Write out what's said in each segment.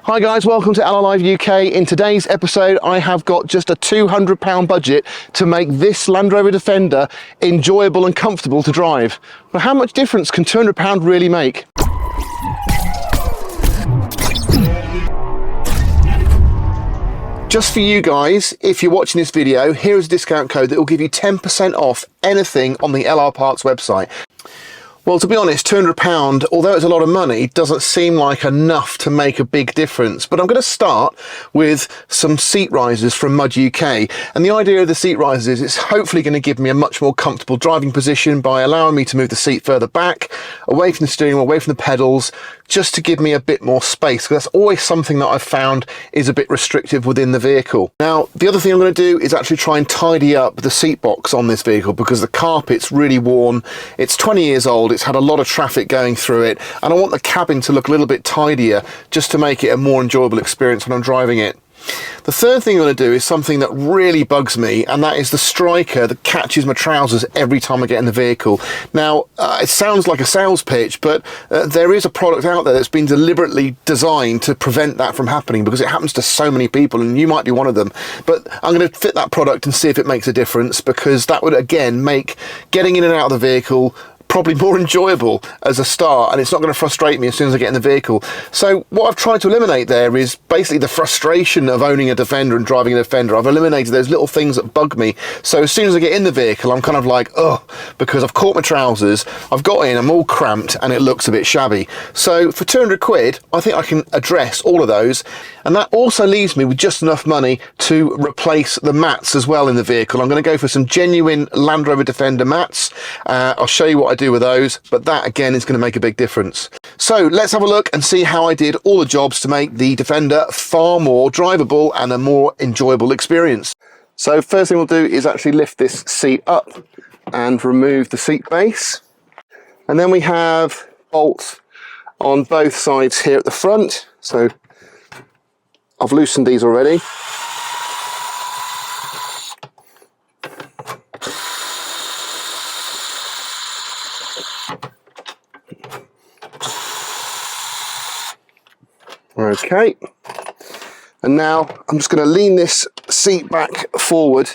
Hi guys, welcome to LR Live UK. In today's episode, I have got just a £200 budget to make this Land Rover Defender enjoyable and comfortable to drive. But how much difference can £200 really make? Just for you guys, if you're watching this video, here is a discount code that will give you 10% off anything on the LR Parts website. Well, to be honest, £200, although it's a lot of money, doesn't seem like enough to make a big difference. But I'm going to start with some seat risers from Mud UK. And the idea of the seat risers is it's hopefully going to give me a much more comfortable driving position by allowing me to move the seat further back, away from the steering wheel, away from the pedals, just to give me a bit more space. Because that's always something that I've found is a bit restrictive within the vehicle. Now, the other thing I'm going to do is actually try and tidy up the seat box on this vehicle because the carpet's really worn. It's 20 years old. It's had a lot of traffic going through it, and I want the cabin to look a little bit tidier just to make it a more enjoyable experience when I'm driving it. The third thing I'm going to do is something that really bugs me, and that is the striker that catches my trousers every time I get in the vehicle. Now, it sounds like a sales pitch, but there is a product out there that's been deliberately designed to prevent that from happening because it happens to so many people, and you might be one of them. But I'm going to fit that product and see if it makes a difference, because that would, again, make getting in and out of the vehicle probably more enjoyable as a start, and it's not going to frustrate me as soon as I get in the vehicle. So what I've tried to eliminate there is basically the frustration of owning a Defender and driving a Defender. I've eliminated those little things that bug me. So as soon as I get in the vehicle, I'm kind of like, oh, because I've caught my trousers, I've got in, I'm all cramped, and it looks a bit shabby. So for 200 quid, I think I can address all of those. And that also leaves me with just enough money to replace the mats as well in the vehicle. I'm going to go for some genuine Land Rover Defender mats. I'll show you what I do with those, but that again is going to make a big difference. So let's have a look and see how I did all the jobs to make the Defender far more drivable and a more enjoyable experience. So first thing we'll do is actually lift this seat up and remove the seat base. And then we have bolts on both sides here at the front. So I've loosened these already. Okay, and now I'm just going to lean this seat back forward,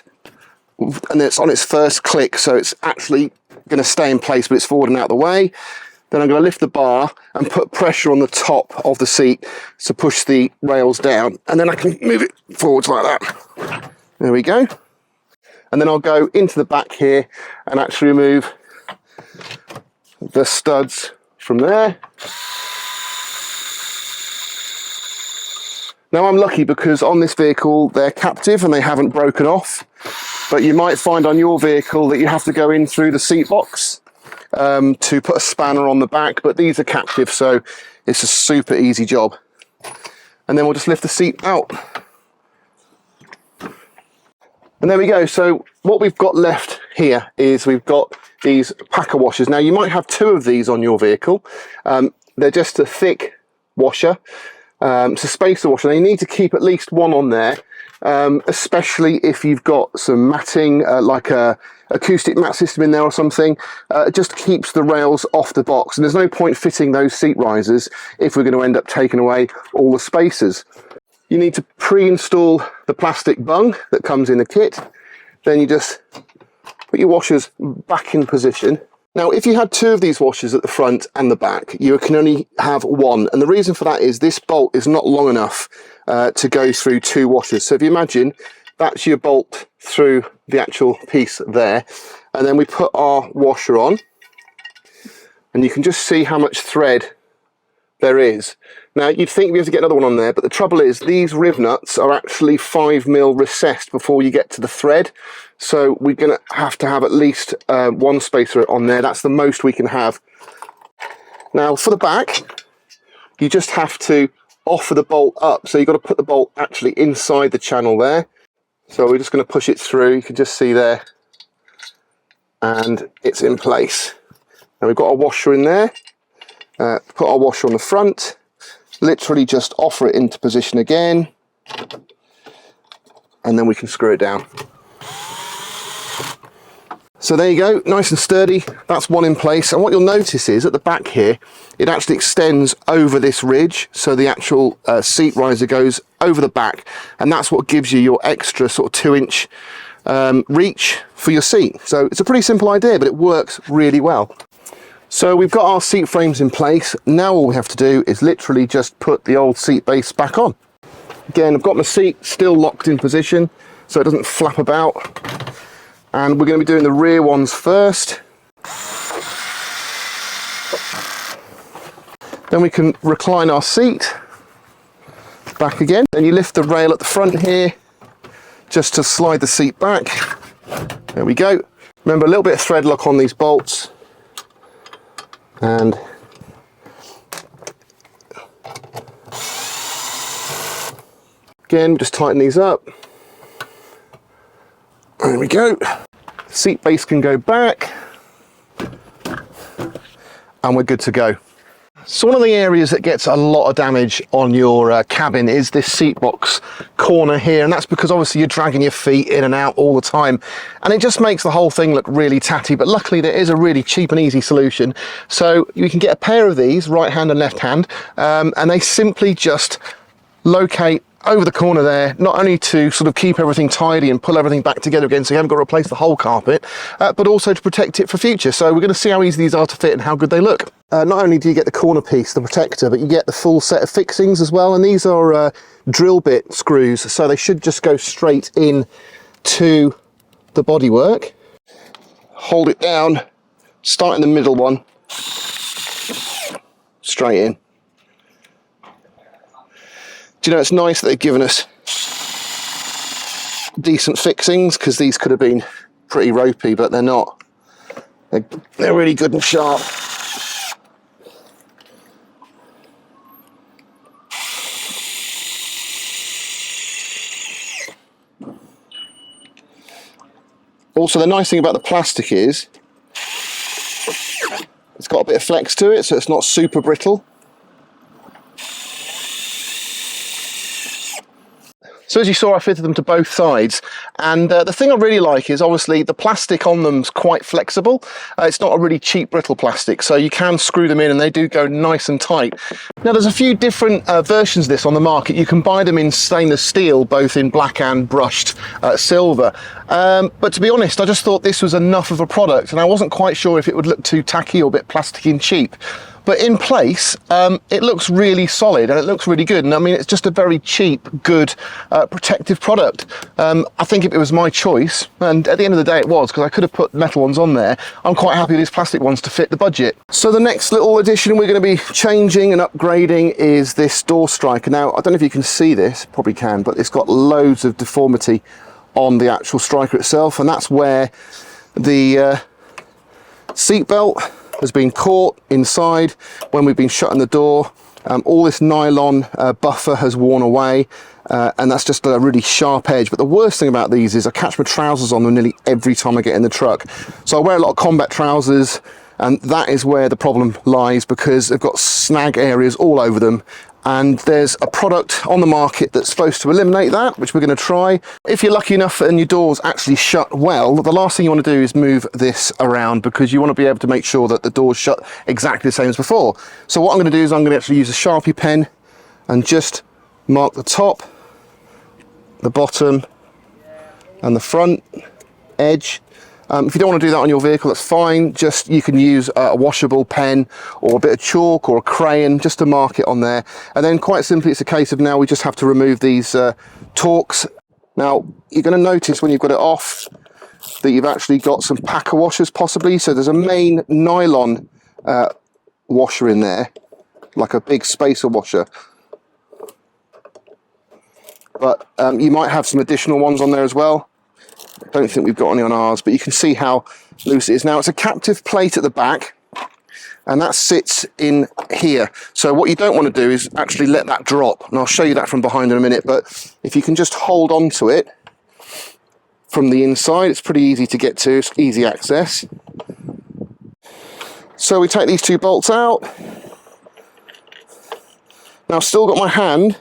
and it's on its first click, so it's actually going to stay in place, but it's forward and out of the way. Then I'm going to lift the bar and put pressure on the top of the seat to push the rails down, and then I can move it forwards like that. There we go. And then I'll go into the back here and actually remove the studs from there. Now I'm lucky because on this vehicle they're captive and they haven't broken off, but you might find on your vehicle that you have to go in through the seat box to put a spanner on the back, but these are captive, so it's a super easy job. And then we'll just lift the seat out. And there we go. So what we've got left here is we've got these packer washers. Now you might have two of these on your vehicle. They're just a thick washer. It's a spacer washer. Now you need to keep at least one on there, especially if you've got some matting, like a acoustic mat system in there or something. It just keeps the rails off the box, and there's no point fitting those seat risers if we're going to end up taking away all the spacers. You need to pre-install the plastic bung that comes in the kit. Then you just put your washers back in position. Now, if you had two of these washers at the front and the back, you can only have one. And the reason for that is this bolt is not long enough to go through two washers. So if you imagine, that's your bolt through the actual piece there. And then we put our washer on, and you can just see how much thread there is. Now, you'd think we have to get another one on there, but the trouble is these rib nuts are actually 5mm recessed before you get to the thread. So we're going to have at least one spacer on there. That's the most we can have. Now, for the back, you just have to offer the bolt up. So you've got to put the bolt actually inside the channel there. So we're just going to push it through. You can just see there. And it's in place. Now we've got our washer in there. Put our washer on the front. Literally just offer it into position again, and then we can screw it down. So there you go, nice and sturdy. That's one in place. And what you'll notice is at the back here, it actually extends over this ridge. So the actual seat riser goes over the back, and that's what gives you your extra sort of 2-inch reach for your seat. So it's a pretty simple idea, but it works really well. So we've got our seat frames in place. Now all we have to do is literally just put the old seat base back on. Again, I've got my seat still locked in position so it doesn't flap about. And we're going to be doing the rear ones first. Then we can recline our seat back again. Then you lift the rail at the front here just to slide the seat back. There we go. Remember, a little bit of thread lock on these bolts. And again, just tighten these up. There we go. Seat base can go back and we're good to go. So one of the areas that gets a lot of damage on your cabin is this seat box corner here, and that's because obviously you're dragging your feet in and out all the time, and it just makes the whole thing look really tatty. But luckily there is a really cheap and easy solution. So you can get a pair of these, right hand and left hand, and they simply just locate over the corner there, not only to sort of keep everything tidy and pull everything back together again so you haven't got to replace the whole carpet, but also to protect it for future. So we're going to see how easy these are to fit and how good they look. Not only do you get the corner piece, the protector, but you get the full set of fixings as well, and these are drill bit screws, so they should just go straight in to the bodywork. Hold it down, start in the middle one, straight in. Do you know, it's nice that they've given us decent fixings, because these could have been pretty ropey, but they're not. They're really good and sharp. Also, the nice thing about the plastic is it's got a bit of flex to it, so it's not super brittle. So as you saw, I fitted them to both sides, and the thing I really like is obviously the plastic on them's quite flexible. It's not a really cheap brittle plastic, so you can screw them in and they do go nice and tight. Now there's a few different versions of this on the market. You can buy them in stainless steel, both in black and brushed silver. But to be honest, I just thought this was enough of a product, and I wasn't quite sure if it would look too tacky or a bit plasticky and cheap. But in place, it looks really solid and it looks really good. And I mean, it's just a very cheap, good, protective product. I think if it was my choice, and at the end of the day it was, because I could have put metal ones on there, I'm quite happy with these plastic ones to fit the budget. So the next little addition we're going to be changing and upgrading is this door striker. Now, I don't know if you can see this, probably can, but it's got loads of deformity on the actual striker itself, and that's where the seat belt has been caught inside when we've been shutting the door. All this nylon buffer has worn away, and that's just a really sharp edge. But the worst thing about these is I catch my trousers on them nearly every time I get in the truck. So I wear a lot of combat trousers, and that is where the problem lies, because they've got snag areas all over them. And there's a product on the market that's supposed to eliminate that, which we're going to try. If you're lucky enough and your door's actually shut well, the last thing you want to do is move this around, because you want to be able to make sure that the door's shut exactly the same as before. So what I'm going to do is I'm going to actually use a Sharpie pen and just mark the top, the bottom and the front edge. If you don't want to do that on your vehicle, that's fine. Just, you can use a washable pen or a bit of chalk or a crayon just to mark it on there. And then quite simply, it's a case of now we just have to remove these torques. Now, you're going to notice when you've got it off that you've actually got some packer washers possibly. So there's a main nylon washer in there, like a big spacer washer. But you might have some additional ones on there as well. I don't think we've got any on ours, but you can see how loose it is. Now, it's a captive plate at the back, and that sits in here. So what you don't want to do is actually let that drop, and I'll show you that from behind in a minute. But if you can just hold on to it from the inside, it's pretty easy to get to, it's easy access. So we take these two bolts out. Now, I've still got my hand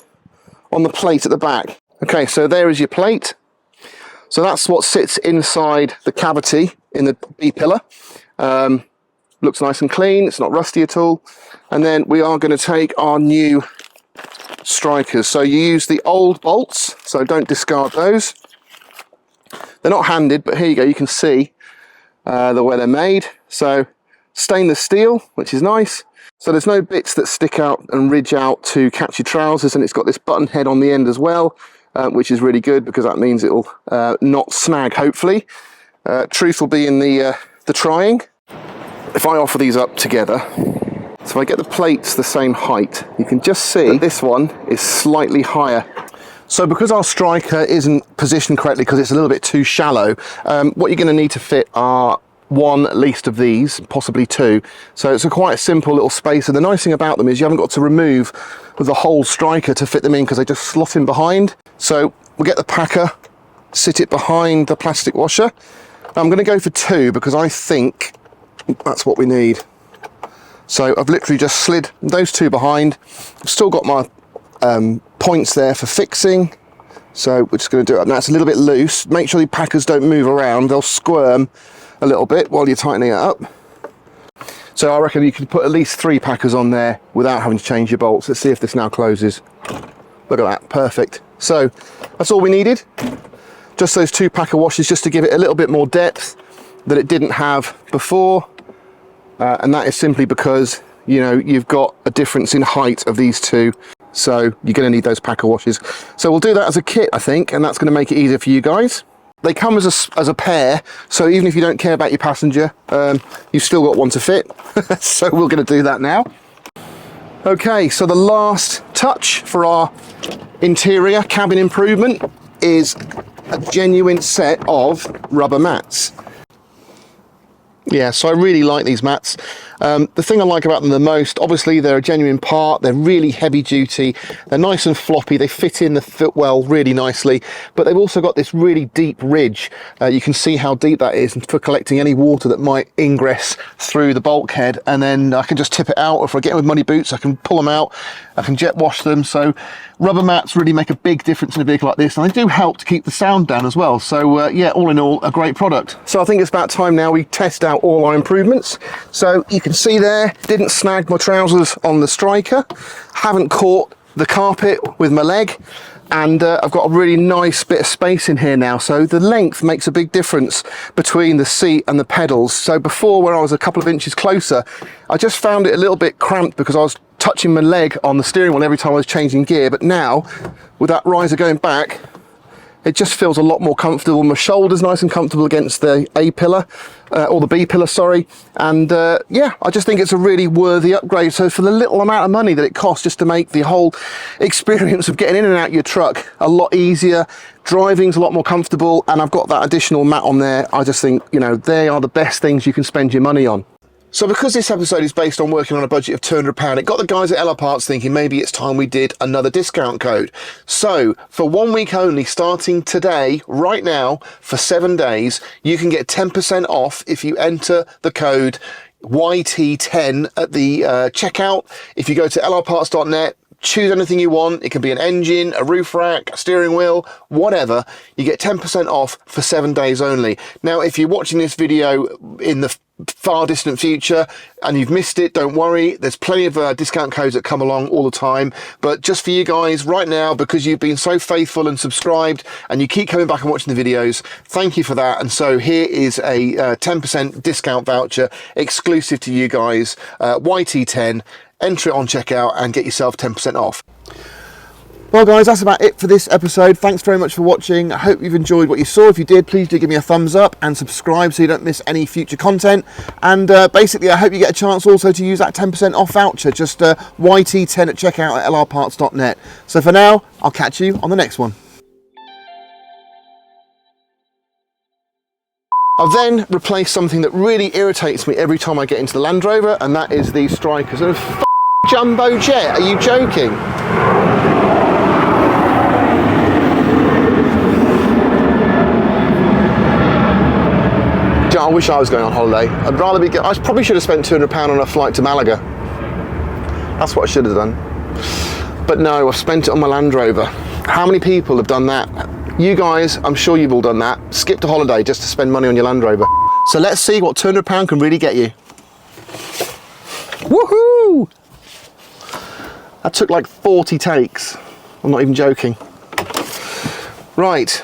on the plate at the back. Okay, so there is your plate. So that's what sits inside the cavity in the B-pillar. Looks nice and clean, it's not rusty at all. And then we are going to take our new strikers. So you use the old bolts, so don't discard those. They're not handed, but here you go, you can see the way they're made. So stainless steel, which is nice. So there's no bits that stick out and ridge out to catch your trousers, and it's got this button head on the end as well, which is really good because that means it'll not snag, hopefully. Truth will be in the trying. If I offer these up together, so if I get the plates the same height, you can just see that this one is slightly higher. So because our striker isn't positioned correctly because it's a little bit too shallow, what you're going to need to fit are one at least of these, possibly two. So it's a quite simple little spacer. The nice thing about them is you haven't got to remove the whole striker to fit them in because they just slot in behind. So we'll get the packer, sit it behind the plastic washer. I'm going to go for two because I think that's what we need. So I've literally just slid those two behind. I've still got my points there for fixing. So we're just going to do it up now. It's a little bit loose. Make sure the packers don't move around. They'll squirm a little bit while you're tightening it up. So I reckon you can put at least 3 packers on there without having to change your bolts. Let's see if this now closes. Look at that, perfect. So that's all we needed. Just those 2 packer washers just to give it a little bit more depth that it didn't have before. And that is simply because, you know, you've got a difference in height of these two. So you're going to need those packer washers. So we'll do that as a kit, I think, and that's going to make it easier for you guys. They come as a pair, so even if you don't care about your passenger, you've still got one to fit. So we're going to do that now. Okay, so the last touch for our interior cabin improvement is a genuine set of rubber mats. Yeah, so I really like these mats. The thing I like about them the most, obviously they're a genuine part, they're really heavy duty, they're nice and floppy, they fit in the footwell really nicely, but they've also got this really deep ridge. You can see how deep that is for collecting any water that might ingress through the bulkhead, and then I can just tip it out, or if I get with muddy boots I can pull them out, I can jet wash them. So rubber mats really make a big difference in a vehicle like this, and they do help to keep the sound down as well. So yeah, all in all, a great product. So I think it's about time now we test out all our improvements. So you can see there, didn't snag my trousers on the striker, haven't caught the carpet with my leg, and I've got a really nice bit of space in here now. So the length makes a big difference between the seat and the pedals. So before, where I was a couple of inches closer, I just found it a little bit cramped because I was touching my leg on the steering wheel every time I was changing gear. But now, with that riser going back, it just feels a lot more comfortable. My shoulder's nice and comfortable against the A pillar, or the B pillar, sorry. And yeah, I just think it's a really worthy upgrade. So for the little amount of money that it costs just to make the whole experience of getting in and out your truck a lot easier, driving's a lot more comfortable, and I've got that additional mat on there. I just think, you know, they are the best things you can spend your money on. So because this episode is based on working on a budget of £200, it got the guys at LR Parts thinking maybe it's time we did another discount code. So for 1 week only, starting today, right now, for 7 days, you can get 10% off if you enter the code YT10 at the checkout. If you go to lrparts.net, choose anything you want. It can be an engine, a roof rack, a steering wheel, whatever. You get 10% off for 7 days only. Now, if you're watching this video in the far distant future and you've missed it, don't worry, there's plenty of discount codes that come along all the time, but just for you guys right now, because you've been so faithful and subscribed and you keep coming back and watching the videos, thank you for that. And so here is a 10% discount voucher exclusive to you guys, YT10. Enter it on checkout and get yourself 10% off. Well guys, that's about it for this episode. Thanks very much for watching. I hope you've enjoyed what you saw. If you did, please do give me a thumbs up and subscribe so you don't miss any future content. And basically, I hope you get a chance also to use that 10% off voucher. Just YT10 at checkout at lrparts.net. So for now, I'll catch you on the next one. I've then replaced something that really irritates me every time I get into the Land Rover, and that is these strikers. And a jumbo jet, are you joking? I wish I was going on holiday. I'd rather be. I probably should have spent £200 on a flight to Malaga. That's what I should have done. But no, I've spent it on my Land Rover. How many people have done that? You guys, I'm sure you've all done that. Skipped a holiday just to spend money on your Land Rover. So let's see what £200 can really get you. Woohoo! That took like 40 takes. I'm not even joking. Right.